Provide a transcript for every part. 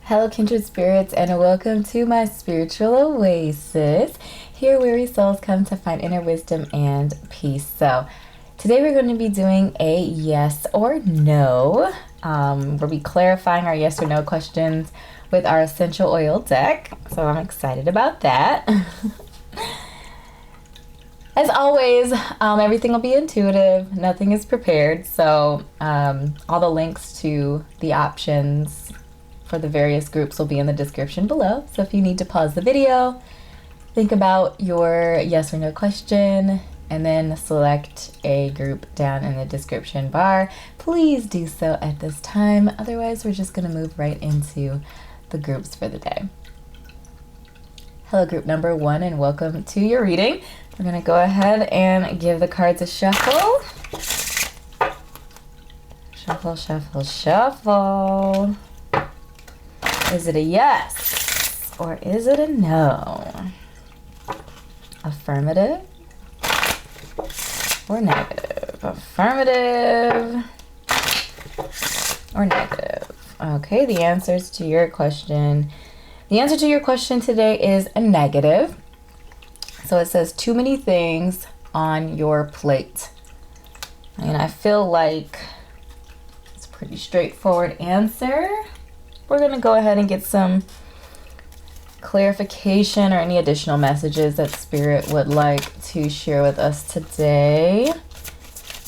Hello Kindred Spirits, and welcome to my spiritual oasis, here weary souls come to find inner wisdom and peace. So today we're going to be doing a yes or no. We'll be clarifying our yes or no questions with our essential oil deck, so I'm excited about that. As always, everything will be intuitive, nothing is prepared, so all the links to the options for the various groups will be in the description below. So if you need to pause the video, think about your yes or no question, and then select a group down in the description bar, please do so at this time. Otherwise, we're just going to move right into the groups for the day. Hello, group number 1, and welcome to your reading. We're going to go ahead and give the cards a shuffle. Shuffle, shuffle, shuffle. Is it a yes or is it a no? Affirmative or negative? Affirmative or negative? Okay, the answers to your question. The answer to your question today is a negative. So it says too many things on your plate. And I feel like it's a pretty straightforward answer. We're going to go ahead and get some clarification or any additional messages that Spirit would like to share with us today.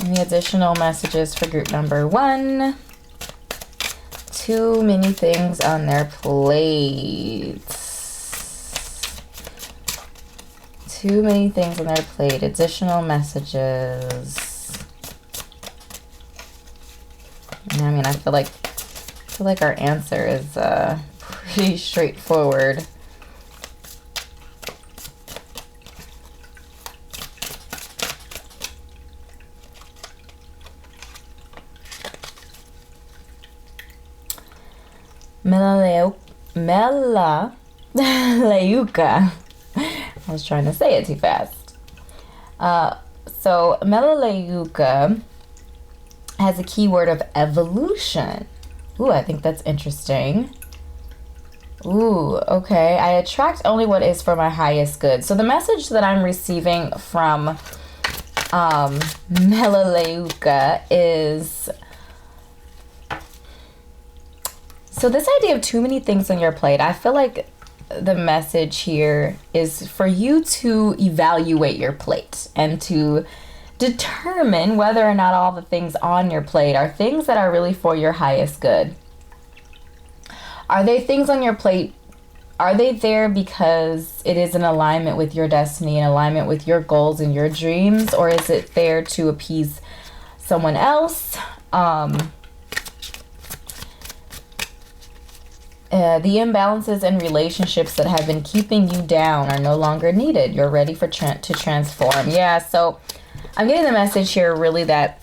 Any additional messages for group number 1? Too many things on their plate. Too many things on their plate. Additional messages. I mean, I feel like our answer is pretty straightforward. Melaleuca. I was trying to say it too fast. So Melaleuca has a keyword of evolution. Ooh, I think that's interesting. Ooh, okay. I attract only what is for my highest good. So the message that I'm receiving from Melaleuca is... So this idea of too many things on your plate, I feel like the message here is for you to evaluate your plate and to determine whether or not all the things on your plate are things that are really for your highest good. Are they things on your plate? Are they there because it is in alignment with your destiny, in alignment with your goals and your dreams? Or is it there to appease someone else? The imbalances in relationships that have been keeping you down are no longer needed. You're ready for to transform. Yeah, so I'm getting the message here really that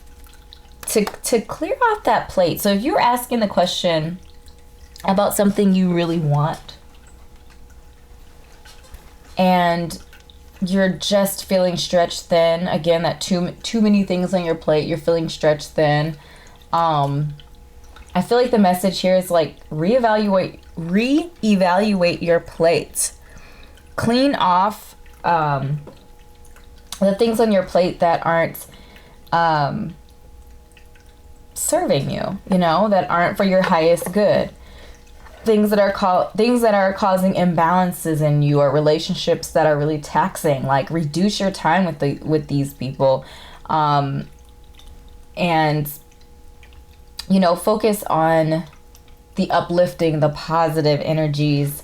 to clear off that plate. So if you're asking the question about something you really want and you're just feeling stretched thin, again, that too many things on your plate, you're feeling stretched thin. I feel like the message here is like reevaluate your plate. Clean off the things on your plate that aren't serving you, that aren't for your highest good. Things that are causing imbalances in you, or relationships that are really taxing. Like, reduce your time with these people, and focus on the uplifting, the positive energies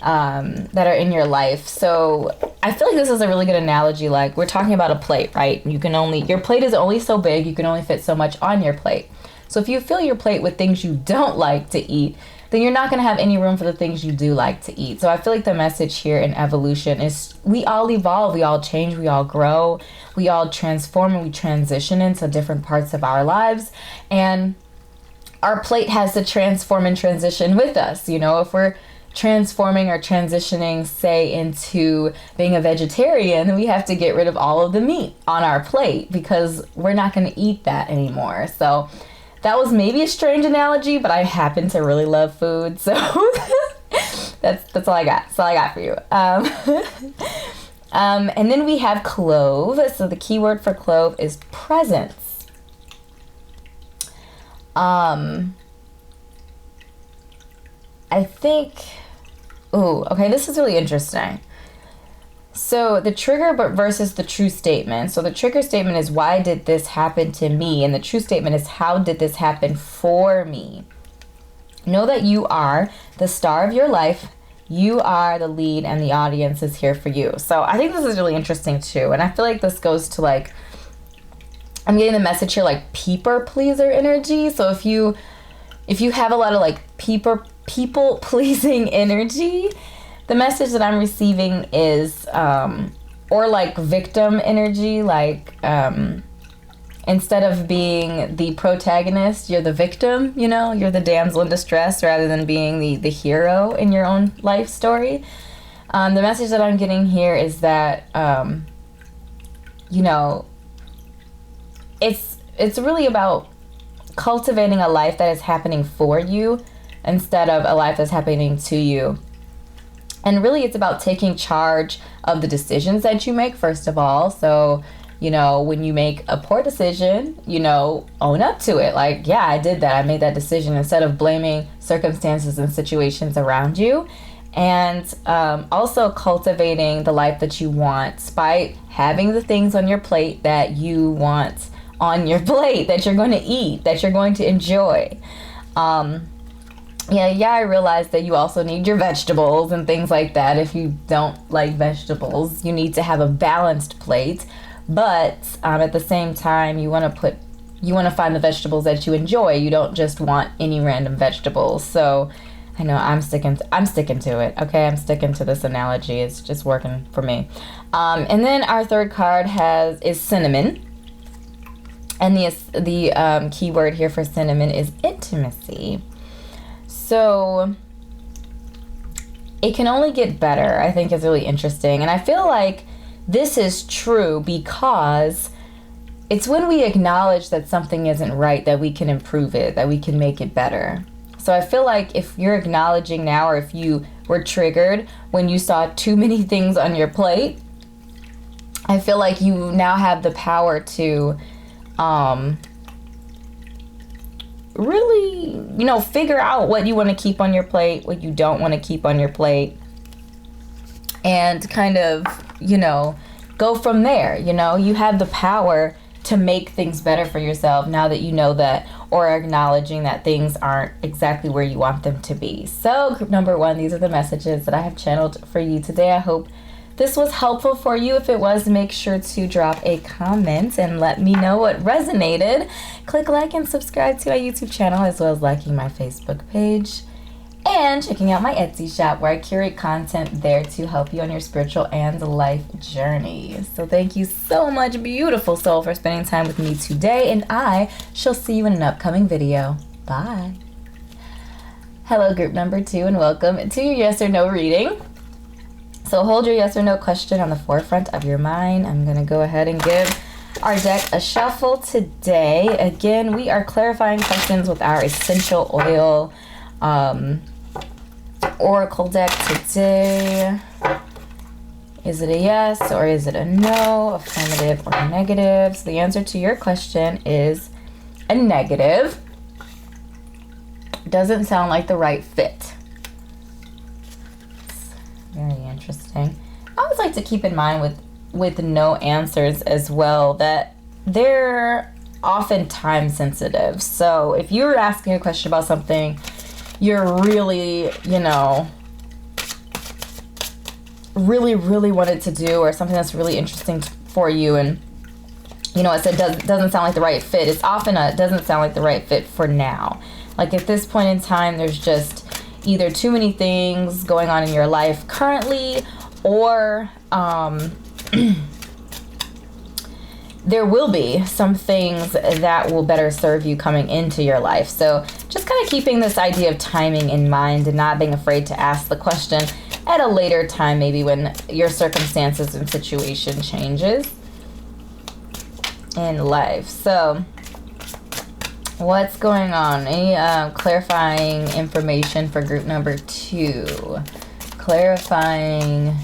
that are in your life. So I feel like this is a really good analogy. Like, we're talking about a plate, right? Your plate is only so big, you can only fit so much on your plate. So if you fill your plate with things you don't like to eat, then you're not going to have any room for the things you do like to eat. So I feel like the message here in evolution is we all evolve, we all change, we all grow, we all transform, and we transition into different parts of our lives. And our plate has to transform and transition with us. If we're transforming or transitioning, say, into being a vegetarian, we have to get rid of all of the meat on our plate because we're not going to eat that anymore. So that was maybe a strange analogy, but I happen to really love food. So that's all I got. That's all I got for you. And then we have clove. So the key word for clove is presence. I think, okay, this is really interesting. So the trigger versus the true statement. So the trigger statement is, why did this happen to me? And the true statement is, how did this happen for me? Know that you are the star of your life. You are the lead and the audience is here for you. So I think this is really interesting too. And I feel like this goes to like, I'm getting the message here, like people pleaser energy. So if you have a lot of like people pleasing energy, the message that I'm receiving is, or like victim energy, like instead of being the protagonist, you're the victim, you know, you're the damsel in distress rather than being the hero in your own life story. The message that I'm getting here is that, you know, it's really about cultivating a life that is happening for you instead of a life that's happening to you. And really it's about taking charge of the decisions that you make, first of all. So, you know, when you make a poor decision, you know, own up to it. Like, yeah, I did that. I made that decision, instead of blaming circumstances and situations around you. And also cultivating the life that you want by having the things on your plate that you want on your plate, that you're going to eat, that you're going to enjoy. I realize that you also need your vegetables and things like that. If you don't like vegetables, you need to have a balanced plate. But at the same time, you want to find the vegetables that you enjoy. You don't just want any random vegetables. So I know I'm sticking to it. Okay, I'm sticking to this analogy. It's just working for me. And then our third card is cinnamon. And the key word here for cinnamon is intimacy. So it can only get better, I think, is really interesting. And I feel like this is true because it's when we acknowledge that something isn't right that we can improve it, that we can make it better. So I feel like if you're acknowledging now, or if you were triggered when you saw too many things on your plate, I feel like you now have the power to really, you know, figure out what you want to keep on your plate, what you don't want to keep on your plate, and kind of, you know, go from there. You know, you have the power to make things better for yourself now that you know that, or acknowledging that things aren't exactly where you want them to be. So group number 1, these are the messages that I have channeled for you today. I hope this was helpful for you. If it was, make sure to drop a comment and let me know what resonated. Click like and subscribe to my YouTube channel, as well as liking my Facebook page and checking out my Etsy shop, where I curate content there to help you on your spiritual and life journey. So thank you so much, beautiful soul, for spending time with me today, and I shall see you in an upcoming video. Bye. Hello, group number 2, and welcome to your yes or no reading. So hold your yes or no question on the forefront of your mind. I'm going to go ahead and give our deck a shuffle today. Again, we are clarifying questions with our essential oil oracle deck today. Is it a yes or is it a no? Affirmative or negative? So the answer to your question is a negative. Doesn't sound like the right fit. Very interesting. I always like to keep in mind with no answers as well that they're often time sensitive. So if you're asking a question about something you're really, you know, really wanted to do, or something that's really interesting for you, and you know, it doesn't sound like the right fit, it's often doesn't sound like the right fit for now. Like at this point in time, there's just either too many things going on in your life currently, or there will be some things that will better serve you coming into your life. So just kind of keeping this idea of timing in mind and not being afraid to ask the question at a later time, maybe when your circumstances and situation changes in life. So what's going on? Any clarifying information for group number 2? Clarifying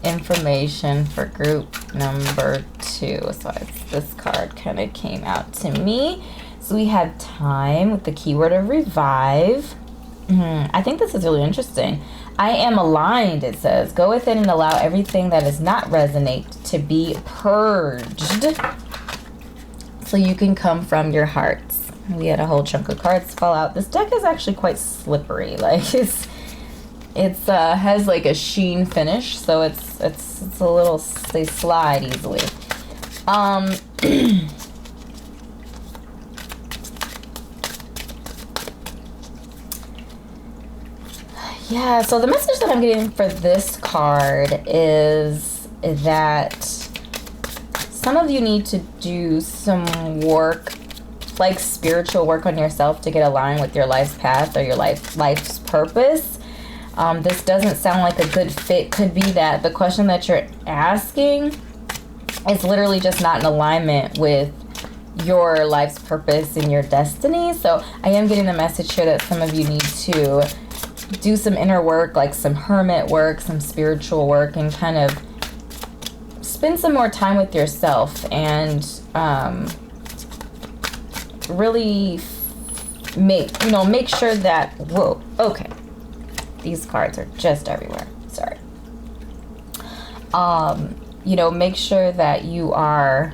information for group number 2. So this card kind of came out to me. So we have time with the keyword of revive. I think this is really interesting. I am aligned, it says. Go within and allow everything that does not resonate to be purged, so you can come from your heart. We had a whole chunk of cards fall out. This deck is actually quite slippery. Like it's has like a sheen finish, so it's a little, they slide easily. Yeah, so the message that I'm getting for this card is that some of you need to do some work, like spiritual work on yourself, to get aligned with your life's path or your life's purpose. This doesn't sound like a good fit. Could be that the question that you're asking is literally just not in alignment with your life's purpose and your destiny. So I am getting the message here that some of you need to do some inner work, like some hermit work, some spiritual work, and kind of spend some more time with yourself and really make sure that, whoa, okay, these cards are just everywhere, sorry. Make sure that you are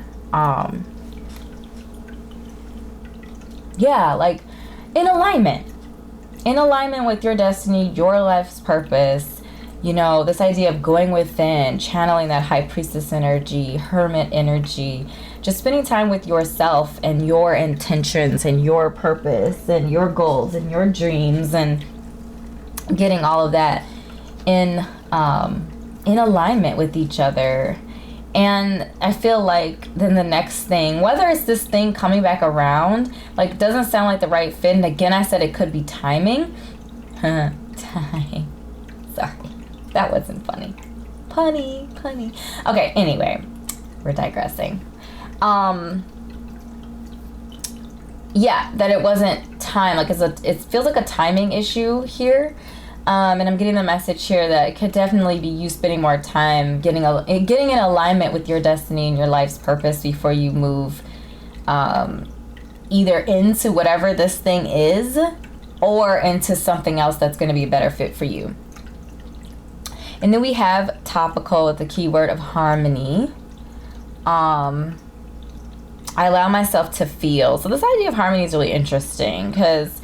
like in alignment with your destiny, your life's purpose. This idea of going within, channeling that high priestess energy, hermit energy, just spending time with yourself and your intentions and your purpose and your goals and your dreams, and getting all of that in alignment with each other. And I feel like then the next thing, whether it's this thing coming back around, like doesn't sound like the right fit. And again, I said it could be timing. Time. Sorry. That wasn't funny. Punny. Okay, anyway. We're digressing. Yeah, that it wasn't time. Like it feels like a timing issue here. And I'm getting the message here that it could definitely be you spending more time getting in alignment with your destiny and your life's purpose before you move either into whatever this thing is or into something else that's going to be a better fit for you. And then we have topical with the keyword of harmony. I allow myself to feel. So this idea of harmony is really interesting because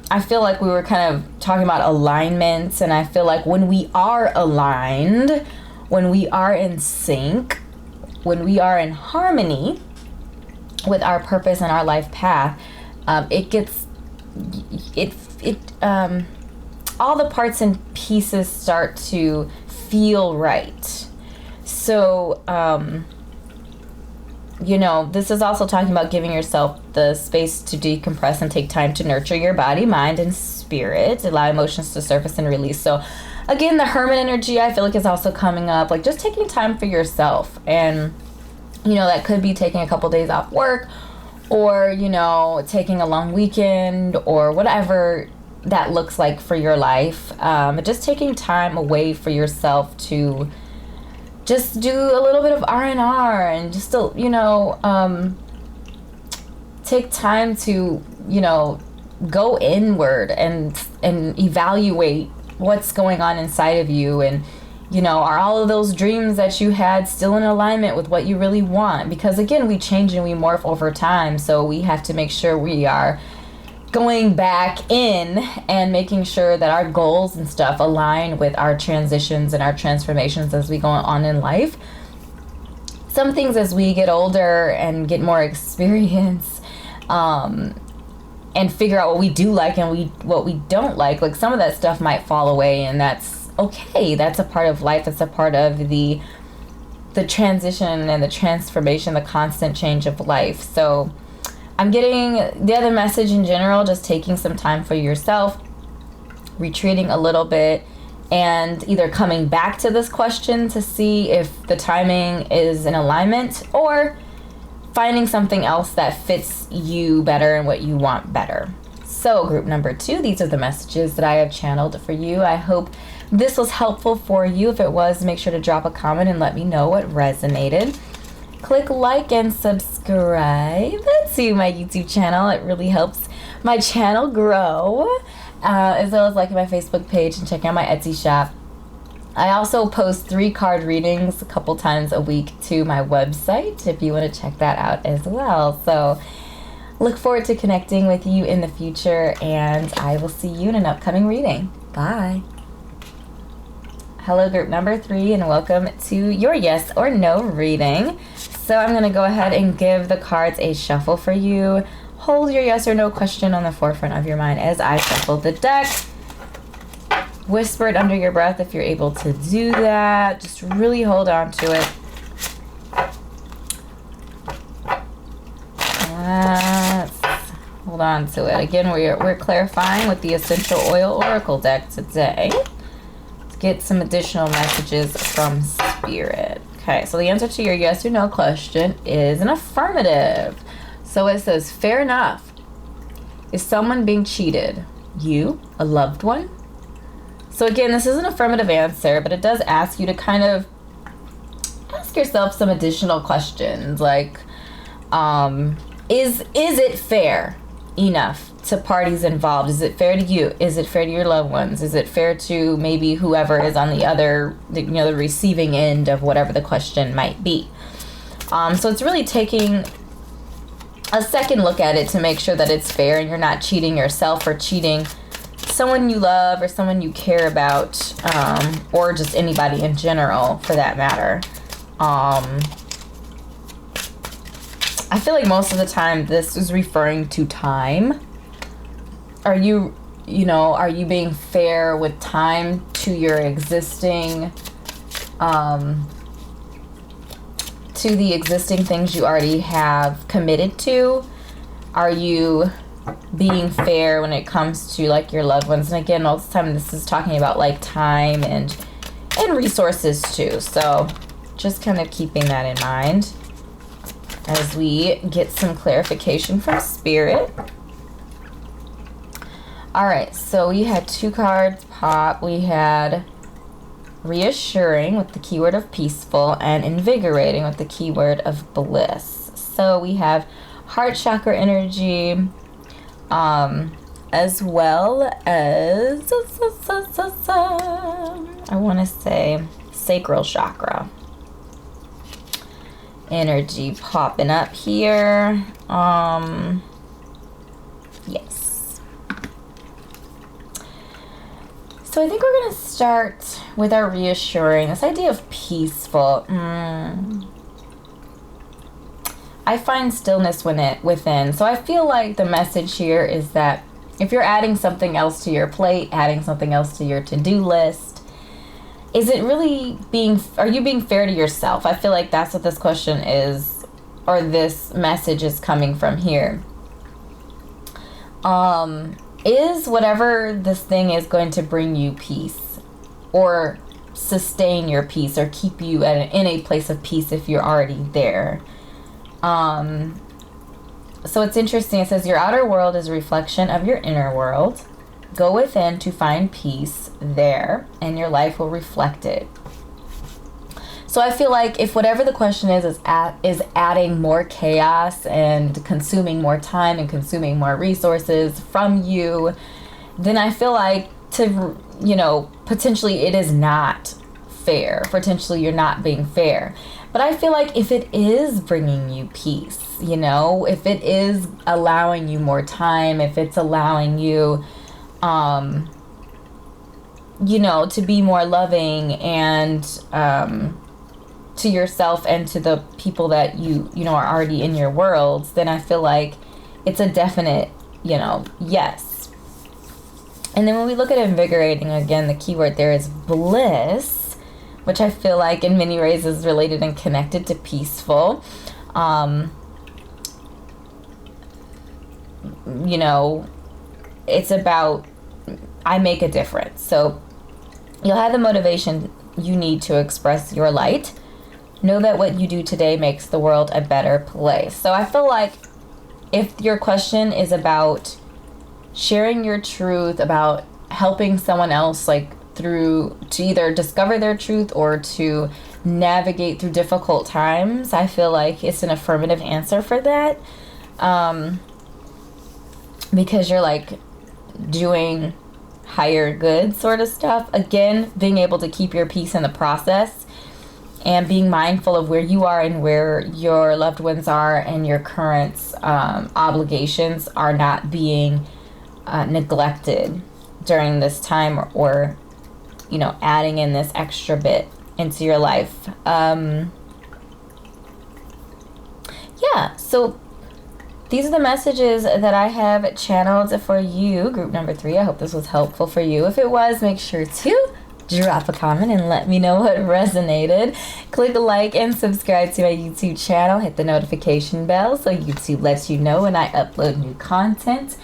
I feel like we were kind of talking about alignments, and I feel like when we are aligned, when we are in sync, when we are in harmony with our purpose and our life path, all the parts and pieces start to feel right. So, this is also talking about giving yourself the space to decompress and take time to nurture your body, mind, and spirit, allow emotions to surface and release. So again, the hermit energy, I feel like, is also coming up, like just taking time for yourself. And, that could be taking a couple days off work, or, taking a long weekend, or whatever that looks like for your life. Just taking time away for yourself to just do a little bit of R&R and just to, take time to, go inward and evaluate what's going on inside of you. And, are all of those dreams that you had still in alignment with what you really want? Because again, we change and we morph over time. So we have to make sure we are going back in and making sure that our goals and stuff align with our transitions and our transformations as we go on in life. Some things as we get older and get more experience, and figure out what we do like and what we don't like some of that stuff might fall away, and that's okay. That's a part of life. That's a part of the the transition and the transformation, the constant change of life. So I'm getting the other message in general, just taking some time for yourself, retreating a little bit, and either coming back to this question to see if the timing is in alignment, or finding something else that fits you better and what you want better. So group number 2, these are the messages that I have channeled for you. I hope this was helpful for you. If it was, make sure to drop a comment and let me know what resonated. Click like and subscribe to my YouTube channel. It really helps my channel grow. As well as liking my Facebook page and checking out my Etsy shop. I also post 3 card readings a couple times a week to my website if you want to check that out as well. So look forward to connecting with you in the future, and I will see you in an upcoming reading. Bye. Hello group number 3, and welcome to your yes or no reading. So I'm going to go ahead and give the cards a shuffle for you. Hold your yes or no question on the forefront of your mind as I shuffle the deck. Whisper it under your breath if you're able to do that. Just really hold on to it. Let's hold on to it. Again, we're clarifying with the Essential Oil Oracle deck today. Let's get some additional messages from Spirit. Okay, so the answer to your yes or no question is an affirmative. So it says, fair enough. Is someone being cheated? You? A loved one? So again, this is an affirmative answer, but it does ask you to kind of ask yourself some additional questions. Like, is it fair enough to parties involved? Is it fair to you? Is it fair to your loved ones? Is it fair to maybe whoever is on the other, the receiving end of whatever the question might be? So it's really taking a second look at it to make sure that it's fair and you're not cheating yourself or cheating someone you love or someone you care about, or just anybody in general for that matter. I feel like most of the time this is referring to time. Are you being fair with time to your existing, to the existing things you already have committed to? Are you being fair when it comes to like your loved ones? And again, all the time this is talking about like time and resources too. So just kind of keeping that in mind as we get some clarification from Spirit. All right, so we had 2 cards pop. We had reassuring with the keyword of peaceful and invigorating with the keyword of bliss. So we have heart chakra energy, as well as I want to say sacral chakra energy popping up here. Yes. So I think we're going to start with our reassuring. This idea of peaceful. I find stillness within. So I feel like the message here is that if you're adding something else to your plate, adding something else to your to-do list, are you being fair to yourself? I feel like that's what this question is, or this message is coming from here. Is whatever this thing is going to bring you peace or sustain your peace or keep you in a place of peace if you're already there? So it's interesting. It says your outer world is a reflection of your inner world. Go within to find peace there, and your life will reflect it. So I feel like if whatever the question is adding more chaos and consuming more time and consuming more resources from you, then I feel like potentially it is not fair. Potentially you're not being fair. But I feel like if it is bringing you peace, if it is allowing you more time, if it's allowing you, to be more loving and to yourself and to the people that you are already in your worlds, then I feel like it's a definite, yes. And then when we look at invigorating, again, the keyword there is bliss which I feel like in many ways is related and connected to peaceful. You know, it's about, I make a difference. So you'll have the motivation you need to express your light. Know that what you do today makes the world a better place. So I feel like if your question is about sharing your truth, about helping someone else, like through, to either discover their truth or to navigate through difficult times, I feel like it's an affirmative answer for that. Because you're like doing higher good sort of stuff. Again, being able to keep your peace in the process and being mindful of where you are and where your loved ones are and your current obligations are not being neglected during this time, or you know, adding in this extra bit into your life. Yeah, so these are the messages that I have channeled for you, group number 3. I hope this was helpful for you. If it was, make sure to drop a comment and let me know what resonated. Click like and subscribe to my YouTube channel. Hit the notification bell so YouTube lets you know when I upload new content.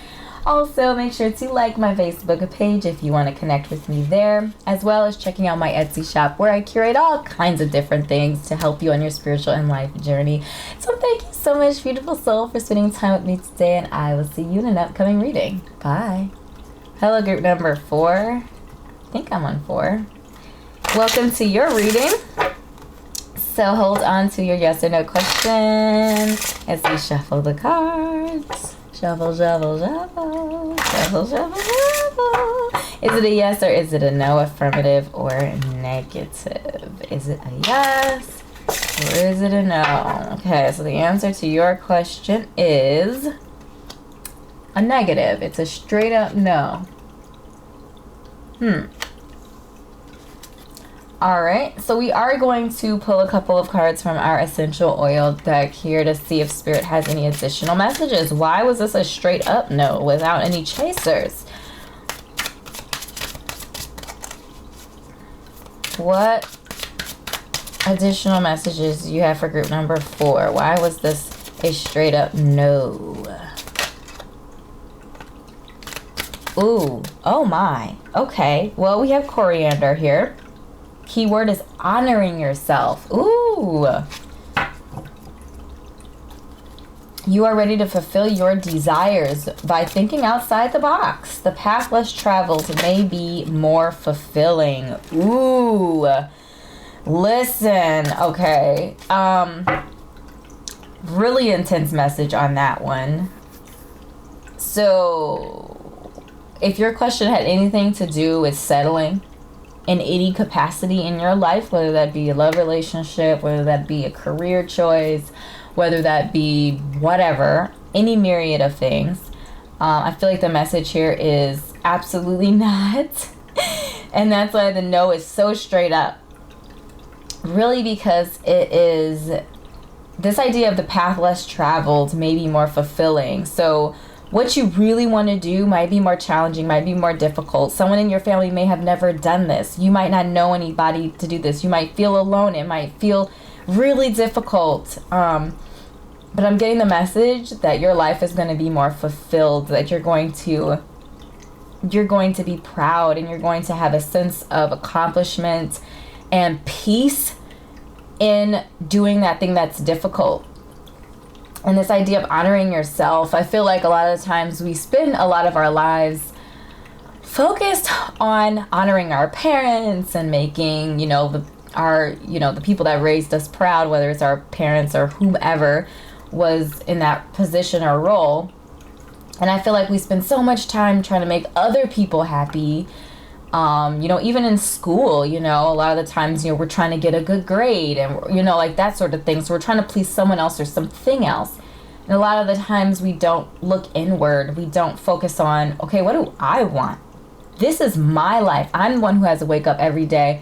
Also, make sure to like my Facebook page if you want to connect with me there, as well as checking out my Etsy shop where I curate all kinds of different things to help you on your spiritual and life journey. So thank you so much, beautiful soul, for spending time with me today, and I will see you in an upcoming reading. Bye. Hello, group number 4. I think I'm on 4. Welcome to your reading. So hold on to your yes or no question as we shuffle the cards. Shuffle, shuffle, shuffle, shuffle, shuffle, shuffle. Is it a yes or is it a no, affirmative or negative? Is it a yes or is it a no? Okay, so the answer to your question is a negative. It's a straight up no. Alright, so we are going to pull a couple of cards from our essential oil deck here to see if Spirit has any additional messages. Why was this a straight up no without any chasers? What additional messages do you have for group number 4? Why was this a straight up no? Ooh, oh my. Okay, well, we have coriander here. Keyword is honoring yourself. Ooh. You are ready to fulfill your desires by thinking outside the box. The path less traveled may be more fulfilling. Ooh. Listen, okay. Really intense message on that one. So, if your question had anything to do with settling in any capacity in your life, whether that be a love relationship, whether that be a career choice, whether that be whatever, any myriad of things, I feel like the message here is absolutely not. And that's why the no is so straight up. Really, because it is this idea of the path less traveled may be more fulfilling. So what you really want to do might be more challenging, might be more difficult. Someone in your family may have never done this. You might not know anybody to do this. You might feel alone. It might feel really difficult. But I'm getting the message that your life is going to be more fulfilled, that you're going to be proud, and you're going to have a sense of accomplishment and peace in doing that thing that's difficult. And this idea of honoring yourself, I feel like a lot of the times we spend a lot of our lives focused on honoring our parents and making, the people that raised us proud, whether it's our parents or whomever was in that position or role. And I feel like we spend so much time trying to make other people happy. Even in school, a lot of the times, we're trying to get a good grade and, like that sort of thing. So we're trying to please someone else or something else. And a lot of the times we don't look inward. We don't focus on, okay, what do I want? This is my life. I'm the one who has to wake up every day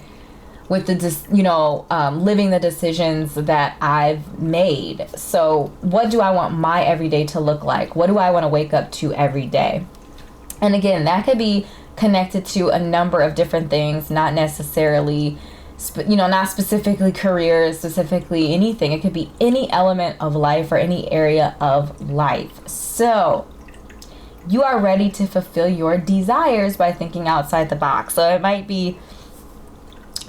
with living the decisions that I've made. So what do I want my everyday to look like? What do I want to wake up to every day? And again, that could be connected to a number of different things, not necessarily not specifically career, specifically anything. It could be any element of life or any area of life. So you are ready to fulfill your desires by thinking outside the box. So it might be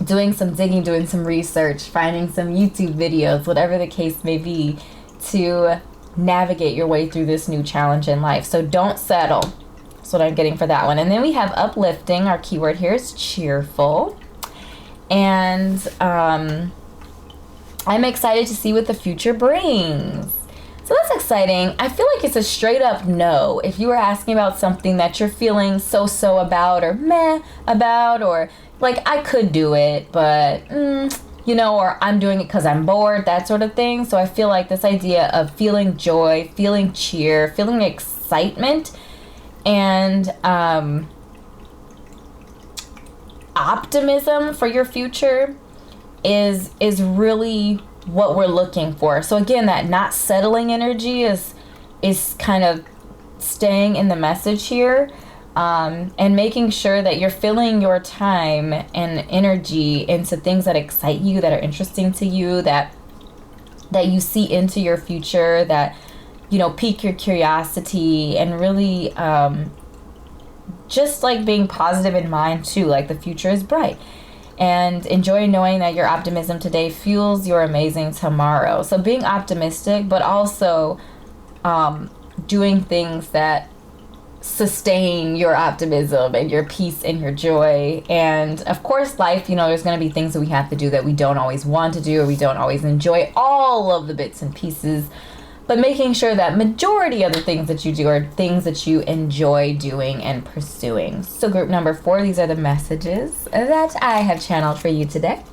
doing some digging, doing some research, finding some YouTube videos, whatever the case may be, to navigate your way through this new challenge in life. So don't settle. That's what I'm getting for that one. And then we have uplifting. Our keyword here is cheerful. And I'm excited to see what the future brings. So that's exciting. I feel like it's a straight up no. If you were asking about something that you're feeling so about, or meh about, or like I could do it, but or I'm doing it because I'm bored, that sort of thing. So I feel like this idea of feeling joy, feeling cheer, feeling excitement, and optimism for your future is really what we're looking for. So again, that not settling energy is kind of staying in the message here, and making sure that you're filling your time and energy into things that excite you, that are interesting to you, that you see into your future, that pique your curiosity, and really just like being positive in mind too, like the future is bright. And enjoy knowing that your optimism today fuels your amazing tomorrow. So being optimistic, but also doing things that sustain your optimism and your peace and your joy. And of course, life, there's going to be things that we have to do that we don't always want to do, or we don't always enjoy all of the bits and pieces. But making sure that majority of the things that you do are things that you enjoy doing and pursuing. So group number 4, these are the messages that I have channeled for you today.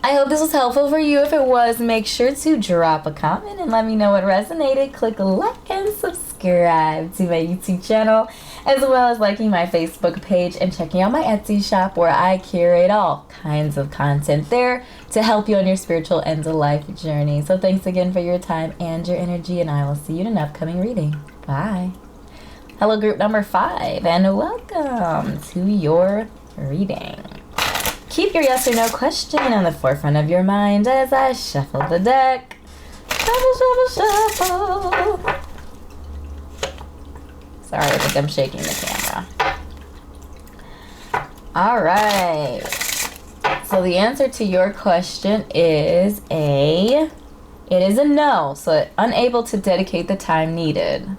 I hope this was helpful for you. If it was, make sure to drop a comment and let me know what resonated. Click like and subscribe to my YouTube channel, as well as liking my Facebook page and checking out my Etsy shop, where I curate all kinds of content there to help you on your spiritual and life journey. So thanks again for your time and your energy, and I will see you in an upcoming reading. Bye. Hello, group number 5, and welcome to your reading. Keep your yes or no question on the forefront of your mind as I shuffle the deck. Shuffle, shuffle, shuffle. Sorry, I think I'm shaking the camera. All right. So the answer to your question is it is a no. So unable to dedicate the time needed.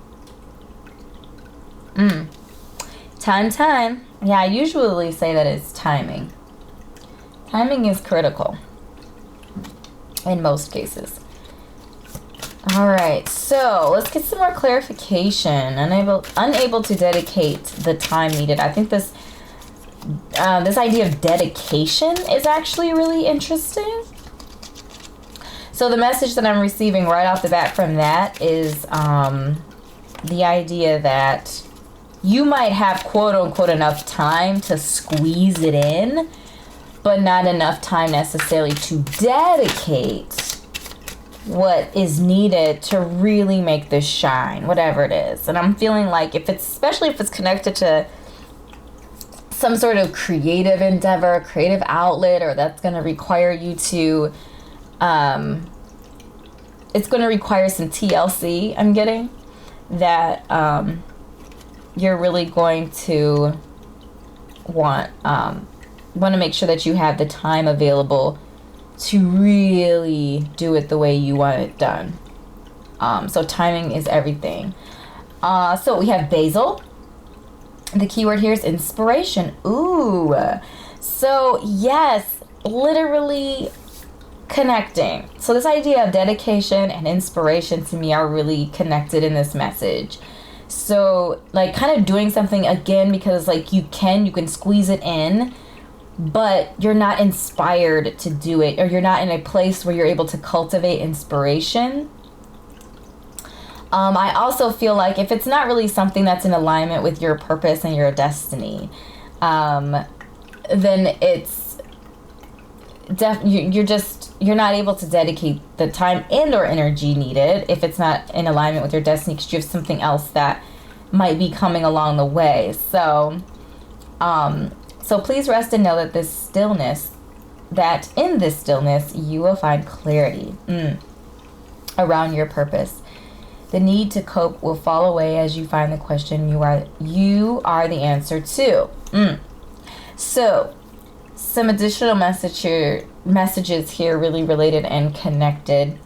Time. Yeah, I usually say that it's timing. Timing is critical in most cases. All right, so let's get some more clarification. Unable to dedicate the time needed. I think this idea of dedication is actually really interesting. So the message that I'm receiving right off the bat from that is the idea that you might have quote unquote enough time to squeeze it in, but not enough time necessarily to dedicate what is needed to really make this shine, whatever it is. And I'm feeling like especially if it's connected to some sort of creative endeavor, creative outlet, or that's going to require you to, it's going to require some TLC, I'm getting, that you're really going to want to make sure that you have the time available to really do it the way you want it done. So timing is everything. So we have basil. The keyword here is inspiration. Ooh. So yes, literally connecting. So this idea of dedication and inspiration to me are really connected in this message. So like kind of doing something again because like you can squeeze it in, but you're not inspired to do it, or you're not in a place where you're able to cultivate inspiration. I also feel like if it's not really something that's in alignment with your purpose and your destiny, then it's you're not able to dedicate the time and or energy needed if it's not in alignment with your destiny, because you have something else that might be coming along the way. So please rest and know that this stillness that in this stillness, you will find clarity around your purpose. The need to cope will fall away as you find the question you are the answer to. So, some additional messages here really related and connected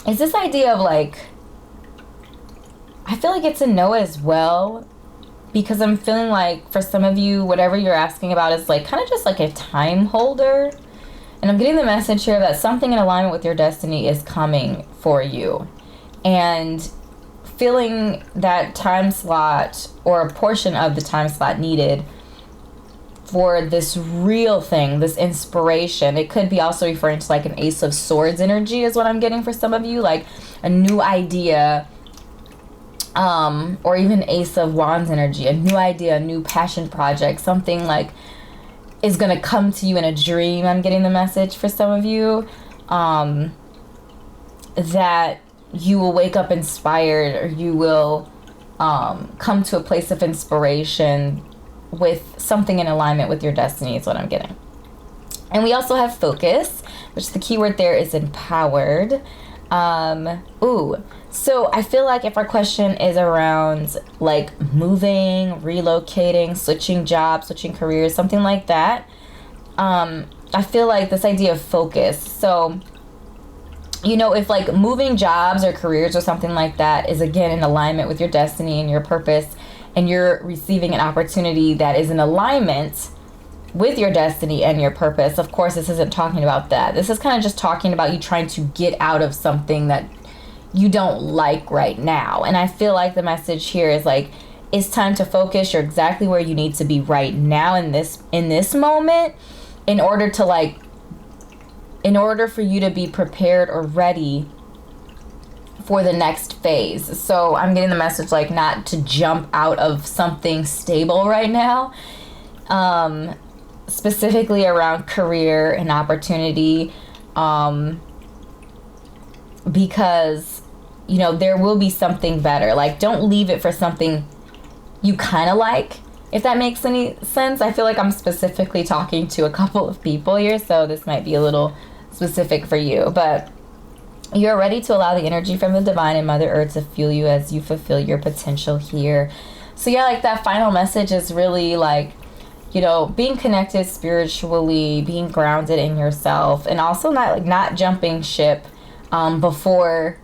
is this idea of like, I feel like it's a no as well, because I'm feeling like for some of you, whatever you're asking about is like kind of just like a time holder. And I'm getting the message here that something in alignment with your destiny is coming for you. And filling that time slot or a portion of the time slot needed for this real thing, this inspiration. It could be also referring to like an Ace of Swords energy is what I'm getting for some of you, like a new idea, or even Ace of Wands energy, a new idea, a new passion project, something like is going to come to you in a dream. I'm getting the message for some of you, that you will wake up inspired, or you will come to a place of inspiration with something in alignment with your destiny is what I'm getting. And we also have focus, which the keyword there is empowered. So I feel like if our question is around like moving, relocating, switching jobs, switching careers, something like that, I feel like this idea of focus. So, you know, if like moving jobs or careers or something like that is again in alignment with your destiny and your purpose, and you're receiving an opportunity that is in alignment with your destiny and your purpose, of course, this isn't talking about that. This is kind of just talking about you trying to get out of something that you don't like right now. And I feel like the message here is like, it's time to focus. You're exactly where you need to be right now in this moment, in order for you to be prepared or ready for the next phase. So I'm getting the message like not to jump out of something stable right now, specifically around career and opportunity, because, you know, there will be something better. Like, don't leave it for something you kind of like, if that makes any sense. I feel like I'm specifically talking to a couple of people here, so this might be a little specific for you, but you're ready to allow the energy from the divine and Mother Earth to fuel you as you fulfill your potential here. So yeah, like that final message is really like, you know, being connected spiritually, being grounded in yourself, and also not jumping ship before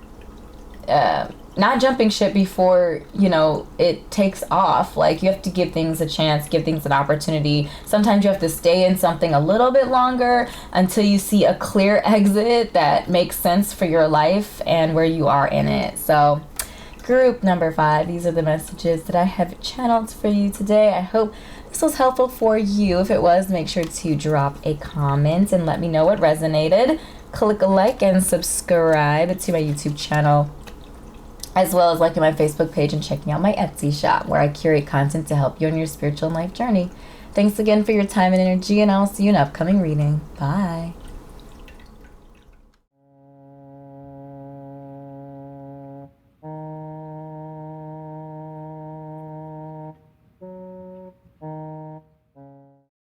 you know, it takes off. Like, you have to give things a chance, give things an opportunity. Sometimes you have to stay in something a little bit longer until you see a clear exit that makes sense for your life and where you are in it. So group number 5, these are the messages that I have channeled for you today. I hope this was helpful for you. If it was, make sure to drop a comment and let me know what resonated. Click a like and subscribe to my YouTube channel, as well as liking my Facebook page and checking out my Etsy shop, where I curate content to help you on your spiritual and life journey. Thanks again for your time and energy, and I'll see you in an upcoming reading. Bye.